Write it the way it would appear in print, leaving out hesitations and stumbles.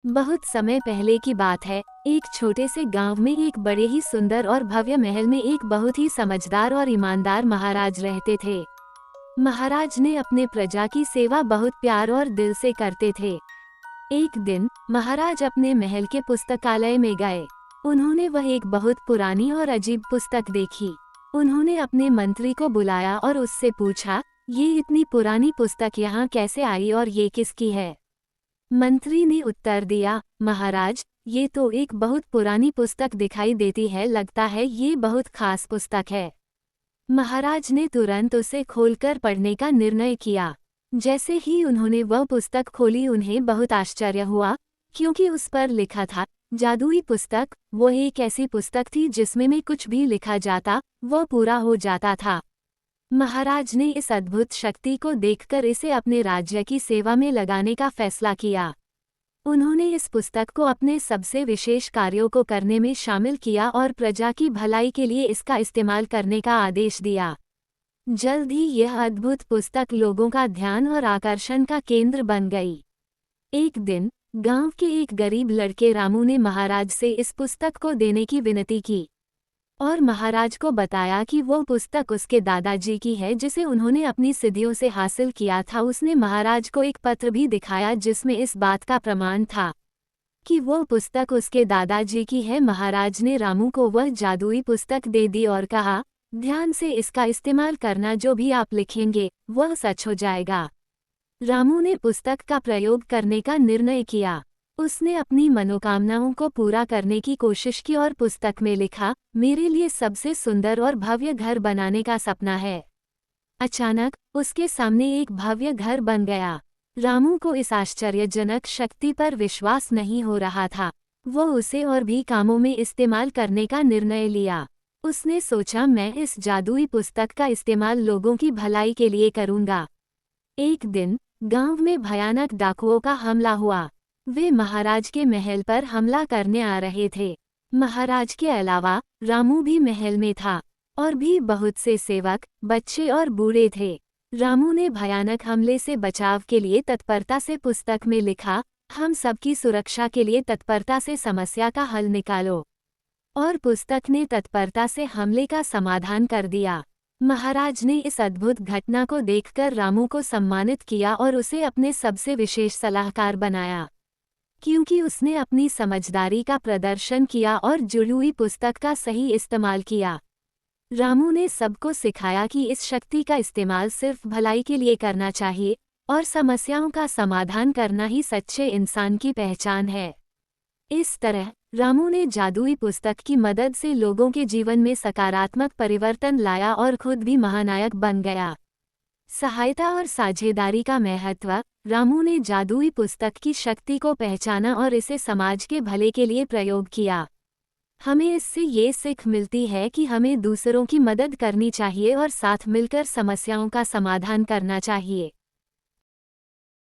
बहुत समय पहले की बात है। एक छोटे से गांव में एक बड़े ही सुंदर और भव्य महल में एक बहुत ही समझदार और ईमानदार महाराज रहते थे। महाराज ने अपने प्रजा की सेवा बहुत प्यार और दिल से करते थे। एक दिन महाराज अपने महल के पुस्तकालय में गए। उन्होंने वह एक बहुत पुरानी और अजीब पुस्तक देखी। उन्होंने अपने मंत्री को बुलाया और उससे पूछा, ये इतनी पुरानी पुस्तक यहाँ कैसे आई और ये किसकी है? मंत्री ने उत्तर दिया, महाराज, ये तो एक बहुत पुरानी पुस्तक दिखाई देती है, लगता है ये बहुत खास पुस्तक है। महाराज ने तुरंत उसे खोलकर पढ़ने का निर्णय किया। जैसे ही उन्होंने वह पुस्तक खोली उन्हें बहुत आश्चर्य हुआ, क्योंकि उस पर लिखा था जादुई पुस्तक। वो एक ऐसी पुस्तक थी जिसमें में कुछ भी लिखा जाता वह पूरा हो जाता था। महाराज ने इस अद्भुत शक्ति को देखकर इसे अपने राज्य की सेवा में लगाने का फैसला किया। उन्होंने इस पुस्तक को अपने सबसे विशेष कार्यों को करने में शामिल किया और प्रजा की भलाई के लिए इसका इस्तेमाल करने का आदेश दिया। जल्द ही यह अद्भुत पुस्तक लोगों का ध्यान और आकर्षण का केंद्र बन गई। एक दिन गांव के एक गरीब लड़के रामू ने महाराज से इस पुस्तक को देने की विनती की और महाराज को बताया कि वो पुस्तक उसके दादाजी की है जिसे उन्होंने अपनी सिद्धियों से हासिल किया था। उसने महाराज को एक पत्र भी दिखाया जिसमें इस बात का प्रमाण था कि वो पुस्तक उसके दादाजी की है। महाराज ने रामू को वह जादुई पुस्तक दे दी और कहा, ध्यान से इसका इस्तेमाल करना, जो भी आप लिखेंगे वह सच हो जाएगा। रामू ने पुस्तक का प्रयोग करने का निर्णय किया। उसने अपनी मनोकामनाओं को पूरा करने की कोशिश की और पुस्तक में लिखा, मेरे लिए सबसे सुंदर और भव्य घर बनाने का सपना है। अचानक उसके सामने एक भव्य घर बन गया। रामू को इस आश्चर्यजनक शक्ति पर विश्वास नहीं हो रहा था। वो उसे और भी कामों में इस्तेमाल करने का निर्णय लिया। उसने सोचा, मैं इस जादुई पुस्तक का इस्तेमाल लोगों की भलाई के लिए करूंगा। एक दिन गांव में भयानक डाकुओं का हमला हुआ। वे महाराज के महल पर हमला करने आ रहे थे। महाराज के अलावा रामू भी महल में था और भी बहुत से सेवक, बच्चे और बूढ़े थे। रामू ने भयानक हमले से बचाव के लिए तत्परता से पुस्तक में लिखा, हम सबकी सुरक्षा के लिए तत्परता से समस्या का हल निकालो। और पुस्तक ने तत्परता से हमले का समाधान कर दिया। महाराज ने इस अद्भुत घटना को देखकर रामू को सम्मानित किया और उसे अपने सबसे विशेष सलाहकार बनाया, क्योंकि उसने अपनी समझदारी का प्रदर्शन किया और जुड़ी हुई पुस्तक का सही इस्तेमाल किया। रामू ने सबको सिखाया कि इस शक्ति का इस्तेमाल सिर्फ भलाई के लिए करना चाहिए और समस्याओं का समाधान करना ही सच्चे इंसान की पहचान है। इस तरह रामू ने जादुई पुस्तक की मदद से लोगों के जीवन में सकारात्मक परिवर्तन लाया और खुद भी महानायक बन गया। सहायता और साझेदारी का महत्व। रामू ने जादुई पुस्तक की शक्ति को पहचाना और इसे समाज के भले के लिए प्रयोग किया। हमें इससे ये सीख मिलती है कि हमें दूसरों की मदद करनी चाहिए और साथ मिलकर समस्याओं का समाधान करना चाहिए।